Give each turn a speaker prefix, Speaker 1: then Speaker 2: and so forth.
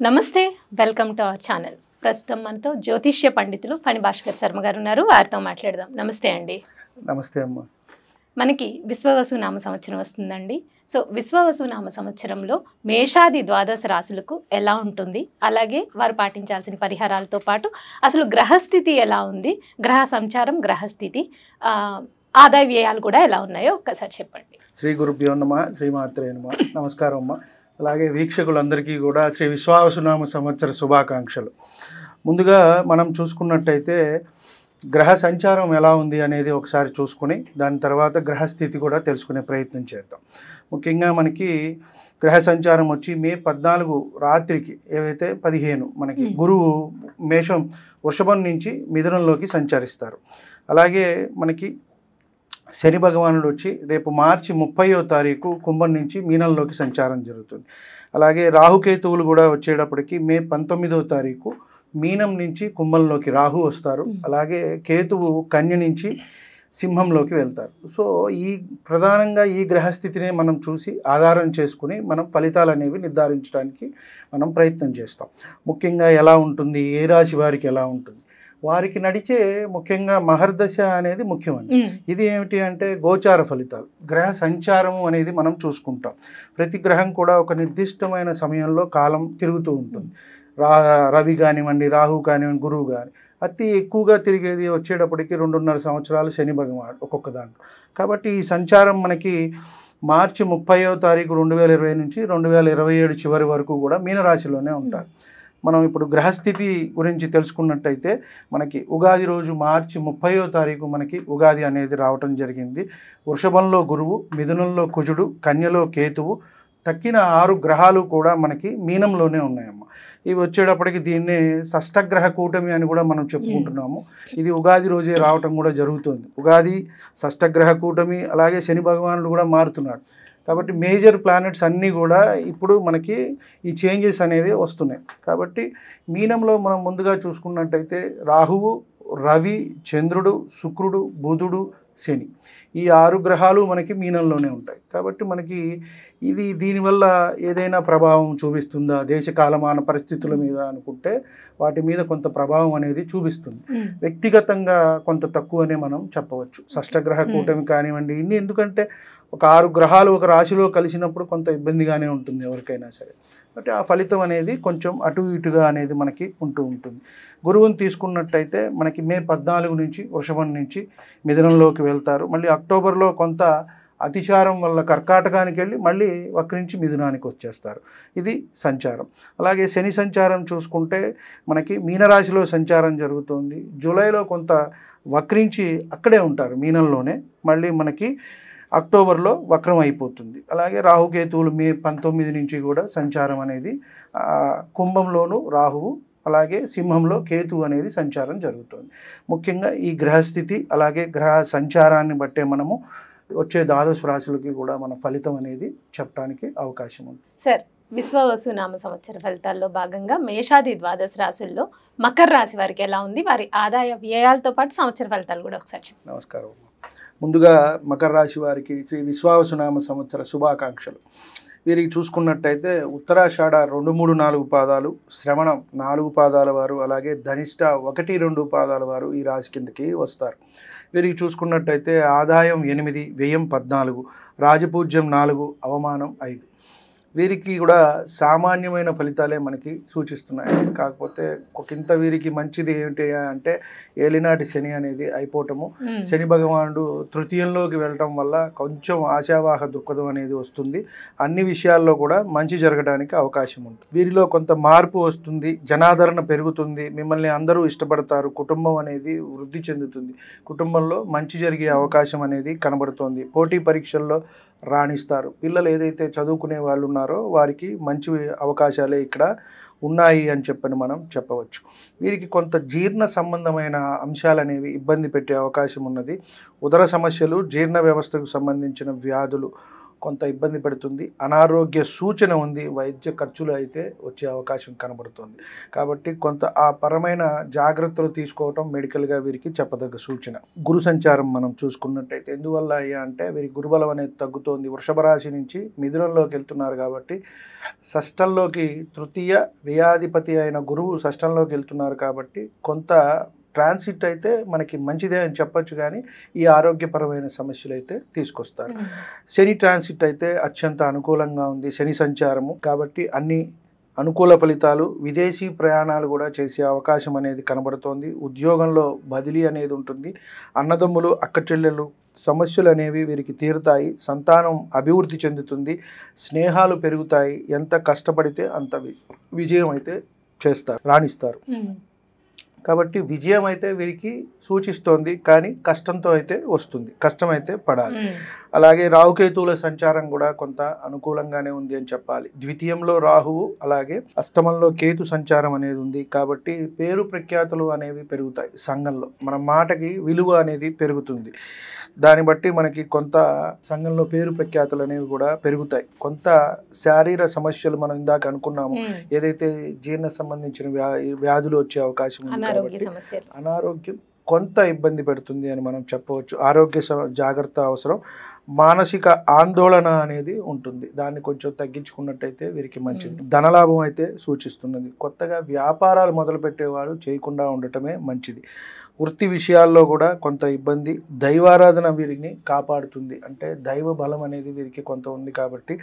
Speaker 1: నమస్తే welcome to our channel. ప్రస్తుతం మనతో జ్యోతిష్య పండితులు ఫణి భాస్కర్ శర్మ గారు ఉన్నారు. వారితో మాట్లాడదాం. నమస్తే అండి.
Speaker 2: నమస్తే అమ్మ.
Speaker 1: మనకి విశ్వవసు నామ సంవత్సరం వస్తుందండి. సో విశ్వవసు నామ సంవత్సరంలో మేషాది ద్వాదశ రాశులకు ఎలా ఉంటుంది, అలాగే వారు పాటించాల్సిన పరిహారాలతో పాటు అసలు గ్రహస్థితి ఎలా ఉంది, గ్రహ సంచారం, గ్రహస్థితి, ఆదాయ వ్యయాలు కూడా ఎలా ఉన్నాయో ఒక్కసారి చెప్పండి.
Speaker 2: శ్రీ గురుభ్యో నమః, శ్రీమాత్రే నమః. నమస్కారం అమ్మ. అలాగే వీక్షకులందరికీ కూడా శ్రీ విశ్వావసునామ సంవత్సర శుభాకాంక్షలు. ముందుగా మనం చూసుకున్నట్టయితే గ్రహ సంచారం ఎలా ఉంది అనేది ఒకసారి చూసుకుని దాని తర్వాత గ్రహస్థితి కూడా తెలుసుకునే ప్రయత్నం చేద్దాం. ముఖ్యంగా మనకి గ్రహ సంచారం వచ్చి మే 14 రాత్రికి ఏవైతే 15 మనకి గురువు వృషభం నుంచి మిథునంలోకి సంచరిస్తారు. అలాగే మనకి శని భగవానుడు వచ్చి రేపు మార్చి 30వ తారీఖు కుంభం నుంచి మీనంలోకి సంచారం జరుగుతుంది. అలాగే రాహుకేతువులు కూడా వచ్చేటప్పటికి మే 19వ తారీఖు మీనం నుంచి కుంభంలోకి రాహు వస్తారు. అలాగే కేతువు కన్య నుంచి సింహంలోకి వెళ్తారు. సో ప్రధానంగా ఈ గ్రహస్థితిని మనం చూసి ఆధారం చేసుకుని మనం ఫలితాలు అనేవి నిర్ధారించడానికి మనం ప్రయత్నం చేస్తాం. ముఖ్యంగా ఎలా ఉంటుంది, ఏ రాశి వారికి ఎలా ఉంటుంది, వారికి నడిచే ముఖ్యంగా మహర్దశ అనేది ముఖ్యమండి. ఇది ఏమిటి అంటే గోచార ఫలితాలు, గ్రహ సంచారము అనేది మనం చూసుకుంటాం. ప్రతి గ్రహం కూడా ఒక నిర్దిష్టమైన సమయంలో కాలం తిరుగుతూ ఉంటుంది. రవి కానివ్వండి, రాహు కానివ్వండి, గురువు కానీ అతి ఎక్కువగా తిరిగేది వచ్చేటప్పటికి 2.5 సంవత్సరాలు శని భగవానుడు ఒక్కొక్క దాంట్లో. కాబట్టి ఈ సంచారం మనకి మార్చి 30వ తారీఖు 2020 నుంచి 2027 చివరి వరకు కూడా మీనరాశిలోనే ఉంటారు. మనం ఇప్పుడు గ్రహస్థితి గురించి తెలుసుకున్నట్టయితే మనకి ఉగాది రోజు మార్చి 30వ తారీఖు మనకి ఉగాది అనేది రావటం జరిగింది. వృషభంలో గురువు, మిథునంలో కుజుడు, కన్యలో కేతువు, తక్కిన 6 గ్రహాలు కూడా మనకి మీనంలోనే ఉన్నాయమ్మ. ఇవి వచ్చేటప్పటికి దీన్ని షష్టగ్రహ కూటమి అని కూడా మనం చెప్పుకుంటున్నాము. ఇది ఉగాది రోజే రావటం కూడా జరుగుతుంది. ఉగాది, షష్టగ్రహ కూటమి, అలాగే శని భగవానుడు కూడా మారుతున్నాడు. కాబట్టి మేజర్ ప్లానెట్స్ అన్నీ కూడా ఇప్పుడు మనకి ఈ చేంజెస్ అనేవి వస్తున్నాయి. కాబట్టి మీనంలో మనం ముందుగా చూసుకున్నట్టయితే రాహువు, రవి, చంద్రుడు, శుక్రుడు, బుధుడు, శని, ఈ 6 గ్రహాలు మనకి మీనంలోనే ఉంటాయి. కాబట్టి మనకి దీనివల్ల ఏదైనా ప్రభావం చూపిస్తుందా దేశకాలమాన పరిస్థితుల మీద అనుకుంటే వాటి మీద కొంత ప్రభావం అనేది చూపిస్తుంది. వ్యక్తిగతంగా కొంత తక్కువనే మనం చెప్పవచ్చు. షష్టగ్రహ కూటమి కానివ్వండి, ఎందుకంటే ఒక 6 గ్రహాలు ఒక రాశిలో కలిసినప్పుడు కొంత ఇబ్బందిగానే ఉంటుంది ఎవరికైనా సరే. అంటే ఆ ఫలితం అనేది కొంచెం అటు ఇటుగా అనేది మనకి ఉంటూ ఉంటుంది. గురువుని తీసుకున్నట్టయితే మనకి మే 14 నుంచి వృషభం నుంచి మిథునంలోకి వెళ్తారు. మళ్ళీ అక్టోబర్లో కొంత అతిచారం వల్ల కర్కాటకానికి వెళ్ళి మళ్ళీ వక్రించి మిథునానికి వచ్చేస్తారు. ఇది సంచారం. అలాగే శని సంచారం చూసుకుంటే మనకి మీనరాశిలో సంచారం జరుగుతుంది. జూలైలో కొంత వక్రించి అక్కడే ఉంటారు మీనంలోనే, మళ్ళీ మనకి అక్టోబర్లో వక్రం అయిపోతుంది. అలాగే రాహుకేతువులు మే 19 నుంచి కూడా సంచారం అనేది కుంభంలోను రాహువు, అలాగే సింహంలో కేతువు అనేది సంచారం జరుగుతుంది. ముఖ్యంగా ఈ గ్రహస్థితి అలాగే గ్రహ సంచారాన్ని బట్టే మనము వచ్చే ద్వాదశ రాశులకి కూడా మన ఫలితం అనేది చెప్పడానికి అవకాశం ఉంది.
Speaker 1: సార్, విశ్వవసు నామ సంవత్సర ఫలితాల్లో భాగంగా మేషాది ద్వాదశ రాశుల్లో మకర రాశి వారికి ఎలా ఉంది, వారి ఆదాయ వ్యయాలతో పాటు సంవత్సర ఫలితాలు కూడా ఒకసారి చెప్పండి.
Speaker 2: నమస్కారం. ముందుగా మకర రాశి వారికి శ్రీ విశ్వావసునామ సంవత్సర శుభాకాంక్షలు. వీరికి చూసుకున్నట్టయితే ఉత్తరాషాఢ 2, 3, 4 పాదాలు, శ్రవణం 4 పాదాల వారు, అలాగే ధనిష్ట 1, 2 పాదాల వారు ఈ రాశి కిందకి వస్తారు. వీరికి చూసుకున్నట్టయితే ఆదాయం 8, వ్యయం 14, రాజపూజ్యం 4, అవమానం 5. వీరికి కూడా సామాన్యమైన ఫలితాలే మనకి సూచిస్తున్నాయి. కాకపోతే ఒకంత వీరికి మంచిది ఏమిటి అంటే ఏలినాటి శని అనేది అయిపోవటము. శని భగవానుడు తృతీయంలోకి వెళ్ళటం వల్ల కొంచెం ఆశావాహ దృక్పథం అనేది వస్తుంది. అన్ని విషయాల్లో కూడా మంచి జరగడానికి అవకాశం ఉంటుంది. వీరిలో కొంత మార్పు వస్తుంది, జనాదరణ పెరుగుతుంది, మిమ్మల్ని అందరూ ఇష్టపడతారు, కుటుంబం అనేది వృద్ధి చెందుతుంది, కుటుంబంలో మంచి జరిగే అవకాశం అనేది కనబడుతోంది. పోటీ పరీక్షల్లో రాణిస్తారు. పిల్లలు ఏదైతే చదువుకునే వాళ్ళు ఉన్నారో వారికి మంచి అవకాశాలే ఇక్కడ ఉన్నాయి అని చెప్పని మనం చెప్పవచ్చు. వీరికి కొంత జీర్ణ సంబంధమైన అంశాలు అనేవి ఇబ్బంది పెట్టే అవకాశం ఉన్నది. ఉదర సమస్యలు, జీర్ణ వ్యవస్థకు సంబంధించిన వ్యాధులు, కొంత ఇబ్బంది పడుతుంది. అనారోగ్య సూచన ఉంది. వైద్య ఖర్చులు అయితే వచ్చే అవకాశం కనబడుతుంది. కాబట్టి కొంత ఆ పరమైన జాగ్రత్తలు తీసుకోవటం మెడికల్గా వీరికి చెప్పదగ్గ సూచన. గురు సంచారం మనం చూసుకున్నట్టయితే ఎందువల్ల అయ్యా అంటే వీరికి గురుబలం అనేది తగ్గుతోంది. వృషభ రాశి నుంచి మిథునంలోకి వెళ్తున్నారు కాబట్టి షష్టంలోకి తృతీయ వ్యయాధిపతి అయిన గురువు షష్టంలోకి వెళ్తున్నారు కాబట్టి కొంత ట్రాన్సిట్ అయితే మనకి మంచిదే అని చెప్పొచ్చు, కానీ ఈ ఆరోగ్యపరమైన సమస్యలు అయితే తీసుకొస్తారు. శని ట్రాన్సిట్ అయితే అత్యంత అనుకూలంగా ఉంది. శని సంచారము కాబట్టి అన్ని అనుకూల ఫలితాలు. విదేశీ ప్రయాణాలు కూడా చేసే అవకాశం అనేది కనబడుతోంది. ఉద్యోగంలో బదిలీ అనేది ఉంటుంది. అన్నదమ్ములు అక్క చెల్లెలు సమస్యలు అనేవి వీరికి తీరుతాయి. సంతానం అభివృద్ధి చెందుతుంది. స్నేహాలు పెరుగుతాయి. ఎంత కష్టపడితే అంత విజయం అయితే చేస్తారు, రాణిస్తారు. కాబట్టి విజయం అయితే వీరికి సూచిస్తోంది, కానీ కష్టంతో అయితే వస్తుంది. కష్టం అయితే పడాలి. అలాగే రాహుకేతువుల సంచారం కూడా కొంత అనుకూలంగానే ఉంది అని చెప్పాలి. ద్వితీయంలో రాహువు, అలాగే అష్టమంలో కేతు సంచారం అనేది ఉంది. కాబట్టి పేరు ప్రఖ్యాతులు అనేవి పెరుగుతాయి. సంఘంలో మన మాటకి విలువ అనేది పెరుగుతుంది. దాన్ని బట్టి మనకి కొంత సంఘంలో పేరు ప్రఖ్యాతులు అనేవి కూడా పెరుగుతాయి. కొంత శారీర సమస్యలు మనం ఇందాక అనుకున్నాము, ఏదైతే జీర్ణ సంబంధించిన వ్యాధులు వచ్చే అవకాశం ఉంది. అనారోగ్యం కొంత ఇబ్బంది పెడుతుంది అని మనం చెప్పవచ్చు. ఆరోగ్య జాగ్రత్త అవసరం. మానసిక ఆందోళన అనేది ఉంటుంది. దాన్ని కొంచెం తగ్గించుకున్నట్టయితే వీరికి మంచిది. ధనలాభం అయితే సూచిస్తున్నది. కొత్తగా వ్యాపారాలు మొదలుపెట్టేవారు చేయకుండా ఉండటమే మంచిది. వృత్తి విషయాల్లో కూడా కొంత ఇబ్బంది. దైవారాధన వీరిని కాపాడుతుంది. అంటే దైవ బలం అనేది వీరికి కొంత ఉంది కాబట్టి